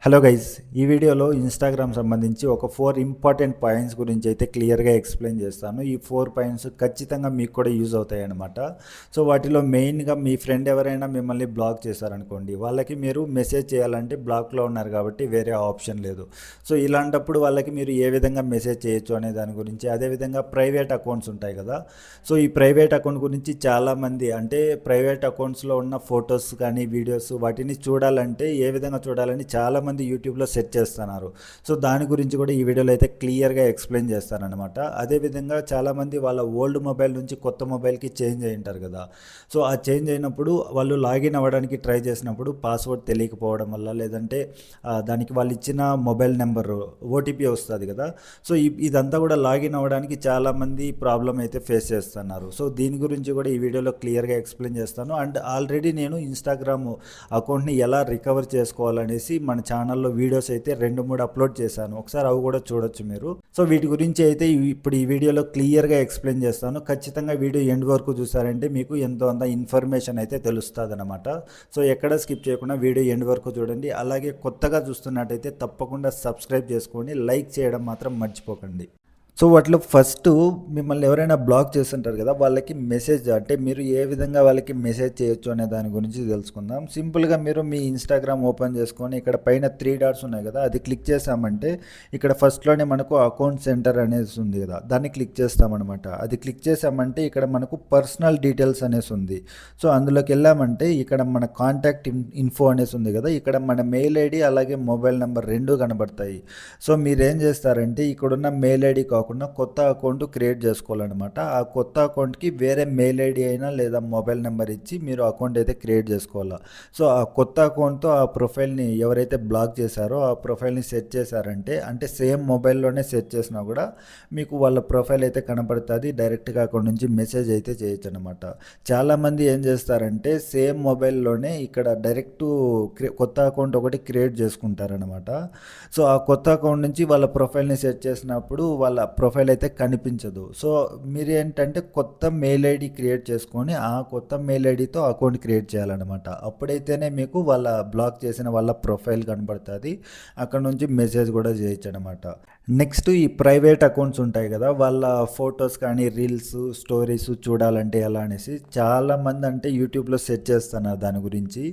Hello guys, ఈ వీడియోలో Instagram సంబంధించి ఒక 4 ఇంపార్టెంట్ పాయింట్స్ గురించి అయితే క్లియర్గా ఎక్స్ప్లెయిన్ చేస్తాను. ఈ 4 పాయింట్స్ ఖచ్చితంగా మీకు కూడా యూజ్ అవుతాయి అన్నమాట. సో వాటిలో మెయిన్గా మీ ఫ్రెండ్ ఎవరైనా మిమ్మల్ని బ్లాక్ చేశారనుకోండి, వాళ్ళకి మీరు మెసేజ్ చేయాలంటే బ్లాక్లో ఉన్నారు కాబట్టి వేరే ఆప్షన్ లేదు. సో ఇలాంటప్పుడు వాళ్ళకి మీరు ఏ విధంగా మెసేజ్ చేయొచ్చు అనే దాని గురించి, అదేవిధంగా ప్రైవేట్ అకౌంట్స్ ఉంటాయి కదా. సో ఈ ప్రైవేట్ అకౌంట్ గురించి చాలామంది అంటే ప్రైవేట్ అకౌంట్స్లో ఉన్న ఫొటోస్ కానీ వీడియోస్ వాటిని చూడాలంటే ఏ విధంగా చూడాలని చాలామంది యూట్యూబ్లో సెట్ చేస్తున్నారు. సో దాని గురించి కూడా ఈ వీడియోలో అయితే క్లియర్గా ఎక్స్ప్లెయిన్ చేస్తానన్నమాట. అదేవిధంగా చాలామంది వాళ్ళ ఓల్డ్ మొబైల్ నుంచి కొత్త మొబైల్కి చేంజ్ అయి ఉంటారు కదా. సో ఆ చేంజ్ అయినప్పుడు వాళ్ళు లాగిన్ అవ్వడానికి ట్రై చేసినప్పుడు పాస్వర్డ్ తెలియకపోవడం వల్ల, లేదంటే దానికి వాళ్ళు ఇచ్చిన మొబైల్ నెంబర్ ఓటీపీ వస్తుంది కదా. సో ఇదంతా కూడా లాగిన్ అవ్వడానికి చాలామంది ప్రాబ్లం అయితే ఫేస్ చేస్తున్నారు. సో దీని గురించి కూడా ఈ వీడియోలో క్లియర్గా ఎక్స్ప్లెయిన్ చేస్తాను. అండ్ ఆల్రెడీ నేను ఇన్స్టాగ్రామ్ అకౌంట్ని ఎలా రికవర్ చేసుకోవాలనేసి మన ఛానల్లో వీడియోస్ అయితే 2-3 అప్లోడ్ చేశాను. ఒకసారి అవి కూడా చూడొచ్చు మీరు. సో వీటి గురించి అయితే ఇప్పుడు ఈ వీడియోలో క్లియర్గా ఎక్స్ప్లెయిన్ చేస్తాను. ఖచ్చితంగా వీడియో ఎండ్ వరకు చూసారంటే మీకు ఎంతో అంత ఇన్ఫర్మేషన్ అయితే తెలుస్తుంది అనమాట. సో ఎక్కడ స్కిప్ చేయకుండా వీడియో ఎండ్ వరకు చూడండి. అలాగే కొత్తగా చూస్తున్నట్టయితే తప్పకుండా సబ్స్క్రైబ్ చేసుకోండి, లైక్ చేయడం మాత్రం మర్చిపోకండి. సో వాటిలో ఫస్ట్ మిమ్మల్ని ఎవరైనా బ్లాక్ చేస్తుంటారు కదా, వాళ్ళకి మెసేజ్ అంటే మీరు ఏ విధంగా వాళ్ళకి మెసేజ్ చేయొచ్చు అనే దాని గురించి తెలుసుకుందాం. సింపుల్గా మీరు మీ ఇన్స్టాగ్రామ్ ఓపెన్ చేసుకొని ఇక్కడ పైన 3 డాట్స్ ఉన్నాయి కదా, అది క్లిక్ చేసామంటే ఇక్కడ ఫస్ట్లోనే మనకు అకౌంట్ సెంటర్ అనేది ఉంది కదా, దాన్ని క్లిక్ చేస్తామన్నమాట. అది క్లిక్ చేసామంటే ఇక్కడ మనకు పర్సనల్ డీటెయిల్స్ అనేసి ఉంది. సో అందులోకి వెళ్ళామంటే ఇక్కడ మన కాంటాక్ట్ ఇన్ఫో అనేసి ఉంది కదా, ఇక్కడ మన మెయిల్ ఐడి అలాగే మొబైల్ నెంబర్ 2 కనబడతాయి. సో మీరేం చేస్తారంటే ఇక్కడున్న మెయిల్ ఐడి కాకుండా కొత్త అకౌంట్ క్రియేట్ చేసుకోవాలన్నమాట. ఆ కొత్త అకౌంట్కి వేరే మెయిల్ ఐడి అయినా లేదా మొబైల్ నెంబర్ ఇచ్చి మీరు అకౌంట్ అయితే క్రియేట్ చేసుకోవాలి. సో ఆ కొత్త అకౌంట్తో ఆ ప్రొఫైల్ని ఎవరైతే బ్లాక్ చేశారో ఆ ప్రొఫైల్ని సెట్ చేశారంటే, అంటే సేమ్ మొబైల్లోనే సెట్ చేసినా కూడా మీకు వాళ్ళ ప్రొఫైల్ అయితే కనపడుతుంది. డైరెక్ట్గా అకౌంట్ నుంచి మెసేజ్ అయితే చేయొచ్చు అనమాట. చాలామంది ఏం చేస్తారంటే సేమ్ మొబైల్లోనే ఇక్కడ డైరెక్ట్ కొత్త అకౌంట్ ఒకటి క్రియేట్ చేసుకుంటారనమాట. సో ఆ కొత్త అకౌంట్ నుంచి వాళ్ళ ప్రొఫైల్ని సెట్ చేసినప్పుడు వాళ్ళ ప్రొఫైల్ అయితే కనిపించదు. సో మీరు ఏంటంటే కొత్త మెయిల్ ఐడి క్రియేట్ చేసుకొని ఆ కొత్త మెయిల్ ఐడితో అకౌంట్ క్రియేట్ చేయాలన్నమాట. అప్పుడైతేనే మీకు వాళ్ళ బ్లాక్ చేసిన వాళ్ళ ప్రొఫైల్ కనబడుతుంది, అక్కడ నుంచి మెసేజ్ కూడా చేయొచ్చు అనమాట. నెక్స్ట్ ఈ ప్రైవేట్ అకౌంట్స్ ఉంటాయి కదా, వాళ్ళ ఫొటోస్ కానీ రీల్స్ స్టోరీస్ చూడాలంటే ఎలా అనేసి చాలామంది అంటే యూట్యూబ్లో సెర్చ్ చేస్తున్నారు దాని గురించి.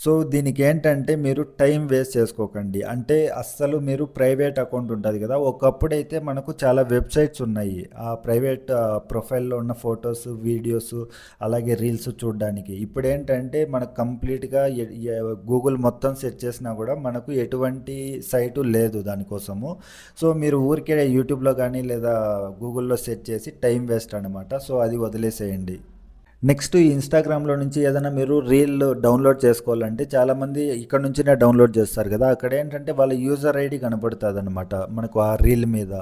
సో దీనికి ఏంటంటే మీరు టైం వేస్ట్ చేసుకోకండి. అంటే అస్సలు మీరు ప్రైవేట్ అకౌంట్ ఉంటుంది కదా, ఒకప్పుడైతే మనకు చాలా వెబ్సైట్స్ ఉన్నాయి ఆ ప్రైవేట్ ప్రొఫైల్లో ఉన్న ఫొటోస్ వీడియోస్ అలాగే రీల్స్ చూడడానికి. ఇప్పుడు ఏంటంటే మనకు కంప్లీట్గా గూగుల్ మొత్తం సెర్చ్ చేసినా కూడా మనకు ఎటువంటి సైటు లేదు దానికోసము. సో మీరు ఊరికే యూట్యూబ్లో కానీ లేదా గూగుల్లో సెర్చ్ చేసి టైం వేస్ట్ అనమాట. సో అది వదిలేసేయండి. నెక్స్ట్ ఇన్స్టాగ్రామ్లో నుంచి ఏదైనా మీరు రీల్ డౌన్లోడ్ చేసుకోవాలంటే చాలామంది ఇక్కడ నుంచినే డౌన్లోడ్ చేస్తారు కదా, అక్కడ ఏంటంటే వాళ్ళ యూజర్ ఐడి కనపడుతుంది అనమాట మనకు ఆ రీల్ మీద.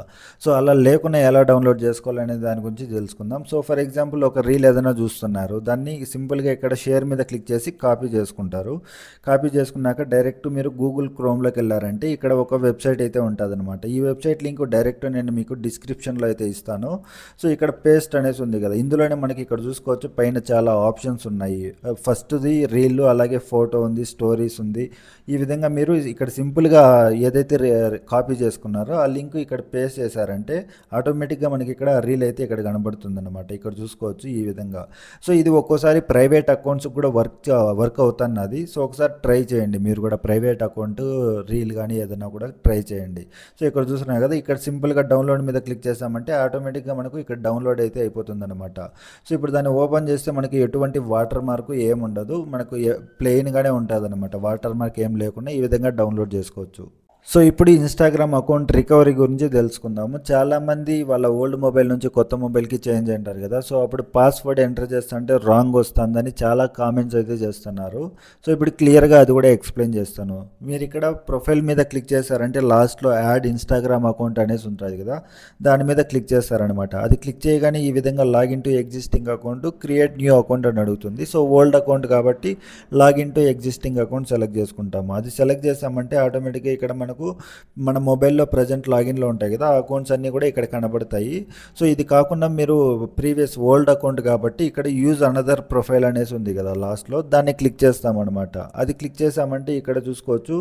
సో అలా లేకుండా ఎలా డౌన్లోడ్ చేసుకోవాలనే దాని గురించి తెలుసుకుందాం. సో ఫర్ ఎగ్జాంపుల్ ఒక రీల్ ఏదైనా చూస్తున్నారు, దాన్ని సింపుల్గా ఇక్కడ షేర్ మీద క్లిక్ చేసి కాపీ చేసుకుంటారు. కాపీ చేసుకున్నాక డైరెక్ట్ మీరు గూగుల్ క్రోమ్లోకి వెళ్ళారంటే ఇక్కడ ఒక వెబ్సైట్ అయితే ఉంటుంది అనమాట. ఈ వెబ్సైట్ లింక్ డైరెక్ట్ నేను మీకు డిస్క్రిప్షన్లో అయితే ఇస్తాను. సో ఇక్కడ పేస్ట్ అనేసి ఉంది కదా, ఇందులోనే మనకి ఇక్కడ చూసుకోవచ్చు పైన చాలా ఆప్షన్స్ ఉన్నాయి. ఫస్ట్ది రీల్, అలాగే ఫోటో ఉంది, స్టోరీస్ ఉంది. ఈ విధంగా మీరు ఇక్కడ సింపుల్గా ఏదైతే కాపీ చేసుకున్నారో ఆ లింక్ ఇక్కడ పేస్ట్ చేశారంటే ఆటోమేటిక్గా మనకి ఇక్కడ రీల్ అయితే ఇక్కడ కనబడుతుంది అనమాట. ఇక్కడ చూసుకోవచ్చు ఈ విధంగా. సో ఇది ఒక్కోసారి ప్రైవేట్ అకౌంట్స్ కూడా వర్క్ అవుతున్నది. సో ఒకసారి ట్రై చేయండి మీరు కూడా, ప్రైవేట్ అకౌంట్ రీల్ కానీ ఏదైనా కూడా ట్రై చేయండి. సో ఇక్కడ చూస్తున్నారు కదా, ఇక్కడ సింపుల్గా డౌన్లోడ్ మీద క్లిక్ చేసామంటే ఆటోమేటిక్గా మనకు ఇక్కడ డౌన్లోడ్ అయితే అయిపోతుంది అనమాట. సో ఇప్పుడు దాన్ని ఓపెన్ చేస్తే మనకి ఎటువంటి వాటర్ మార్క్ ఏముండదు, మనకు ప్లెయిన్గానే ఉంటుంది అనమాట. వాటర్ మార్క్ ఏం లేకుండా ఈ విధంగా డౌన్లోడ్ చేసుకోవచ్చు. సో ఇప్పుడు ఇన్స్టాగ్రామ్ అకౌంట్ రికవరీ గురించి తెలుసుకుందాము. చాలామంది వాళ్ళ ఓల్డ్ మొబైల్ నుంచి కొత్త మొబైల్కి చేంజ్ అంటారు కదా, సో అప్పుడు పాస్వర్డ్ ఎంటర్ చేస్తుంటే రాంగ్ వస్తుందని చాలా కామెంట్స్ అయితే చేస్తున్నారు. సో ఇప్పుడు క్లియర్గా అది కూడా ఎక్స్ప్లెయిన్ చేస్తాను. మీరు ఇక్కడ ప్రొఫైల్ మీద క్లిక్ చేశారంటే లాస్ట్లో యాడ్ ఇన్స్టాగ్రామ్ అకౌంట్ అనేసి ఉంటుంది కదా, దాని మీద క్లిక్ చేస్తారనమాట. అది క్లిక్ చేయగానే ఈ విధంగా login to existing account create new account అని అడుగుతుంది. సో ఓల్డ్ అకౌంట్ కాబట్టి login to existing account select చేసుకుంటాము. అది సెలెక్ట్ చేసామంటే ఆటోమేటిక్గా ఇక్కడ మన మనకు మన మొబైల్లో ప్రజెంట్ లాగిన్లో ఉంటాయి కదా, ఆ అకౌంట్స్ అన్నీ కూడా ఇక్కడ కనబడతాయి. సో ఇది కాకుండా మీరు ప్రీవియస్ ఓల్డ్ అకౌంట్ కాబట్టి ఇక్కడ యూజ్ అనదర్ ప్రొఫైల్ అనేసి ఉంది కదా లాస్ట్లో, దాన్ని క్లిక్ చేస్తామన్నమాట. అది క్లిక్ చేసామంటే ఇక్కడ చూసుకోవచ్చు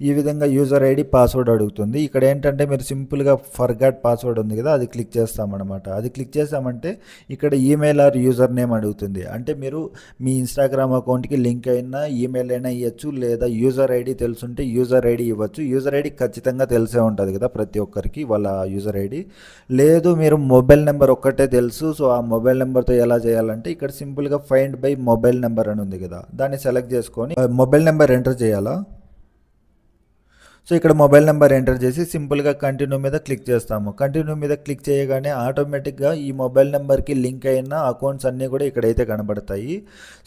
ఈ విధంగా యూజర్ ఐడి పాస్వర్డ్ అడుగుతుంది. ఇక్కడ ఏంటంటే మీరు సింపుల్గా ఫర్గాట్ పాస్వర్డ్ ఉంది కదా, అది క్లిక్ చేస్తామన్నమాట. అది క్లిక్ చేసామంటే ఇక్కడ ఈమెయిల్ ఆర్ యూజర్ నేమ్ అడుగుతుంది. అంటే మీరు మీ ఇన్స్టాగ్రామ్ అకౌంట్కి లింక్ అయినా ఈమెయిల్ అయినా ఇవ్వచ్చు, లేదా యూజర్ ఐడి తెలుసుంటే యూజర్ ఐడి ఇవ్వచ్చు. యూజర్ ఐడి ఖచ్చితంగా తెలిసే ఉంటుంది కదా ప్రతి ఒక్కరికి వాళ్ళ యూజర్ ఐడి. లేదు మీరు మొబైల్ నెంబర్ ఒక్కటే తెలుసు, సో ఆ మొబైల్ నెంబర్తో ఎలా చేయాలంటే ఇక్కడ సింపుల్గా ఫైండ్ బై మొబైల్ నెంబర్ అని ఉంది కదా, దాన్ని సెలెక్ట్ చేసుకొని మొబైల్ నెంబర్ ఎంటర్ చేయాలా. సో ఇక్కడ మొబైల్ నెంబర్ ఎంటర్ చేసి సింపుల్గా కంటిన్యూ మీద క్లిక్ చేస్తాము. కంటిన్యూ మీద క్లిక్ చేయగానే ఆటోమేటిక్గా ఈ మొబైల్ నెంబర్కి లింక్ అయిన అకౌంట్స్ అన్నీ కూడా ఇక్కడైతే కనబడతాయి.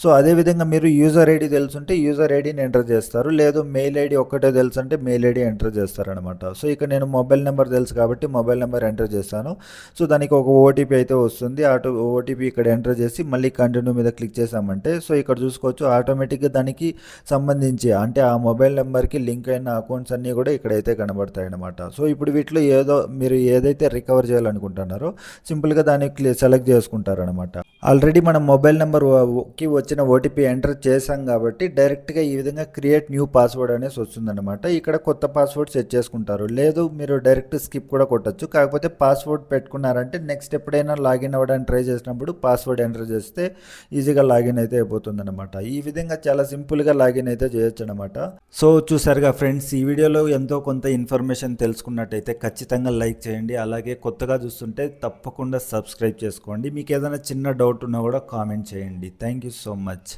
సో అదేవిధంగా మీరు యూజర్ ఐడి తెలుసుంటే యూజర్ ఐడిని ఎంటర్ చేస్తారు, లేదు మెయిల్ ఐడి ఒక్కటే తెలుసు అంటే మెయిల్ ఐడి ఎంటర్ చేస్తారనమాట. సో ఇక్కడ నేను మొబైల్ నెంబర్ తెలుసు కాబట్టి మొబైల్ నెంబర్ ఎంటర్ చేస్తాను. సో దానికి ఒక ఓటీపీ అయితే వస్తుంది. ఓటీపీ ఇక్కడ ఎంటర్ చేసి మళ్ళీ కంటిన్యూ మీద క్లిక్ చేసామంటే సో ఇక్కడ చూసుకోవచ్చు ఆటోమేటిక్గా దానికి సంబంధించి అంటే ఆ మొబైల్ నెంబర్కి లింక్ అయిన అకౌంట్స్ అన్నీ కూడా ఇక్కడైతే కనబడతాయి అన్నమాట. సో ఇప్పుడు వీటిలో మీరు ఏదైతే రికవర్ చేయాలనుకుంటున్నారో సింపుల్గా దాన్ని సెలెక్ట్ చేసుకుంటారనమాట. ఆల్రెడీ మనం మొబైల్ నెంబర్కి వచ్చిన ఓటీపీ ఎంటర్ చేసాం కాబట్టి డైరెక్ట్గా ఈ విధంగా క్రియేట్ న్యూ పాస్వర్డ్ అనేసి వస్తుందన్నమాట. ఇక్కడ కొత్త పాస్వర్డ్ సెట్ చేసుకుంటారు, లేదు మీరు డైరెక్ట్ స్కిప్ కూడా కొట్టచ్చు. కాకపోతే పాస్వర్డ్ పెట్టుకున్నారంటే నెక్స్ట్ ఎప్పుడైనా లాగిన్ అవ్వడానికి ట్రై చేసినప్పుడు పాస్వర్డ్ ఎంటర్ చేస్తే ఈజీగా లాగిన్ అయితే అయిపోతుంది అనమాట. ఈ విధంగా చాలా సింపుల్గా లాగిన్ అయితే చేయొచ్చు అనమాట. సో చూసారుగా ఫ్రెండ్స్, ఈ వీడియోలో ఎంతో కొంత ఇన్ఫర్మేషన్ తెలుసుకున్నట్టయితే ఖచ్చితంగా లైక్ చేయండి. అలాగే కొత్తగా చూస్తుంటే తప్పకుండా సబ్స్క్రైబ్ చేసుకోండి. మీకు ఏదైనా చిన్న డౌట్ ఉన్నా కూడా కామెంట్ చేయండి. Thank you so much.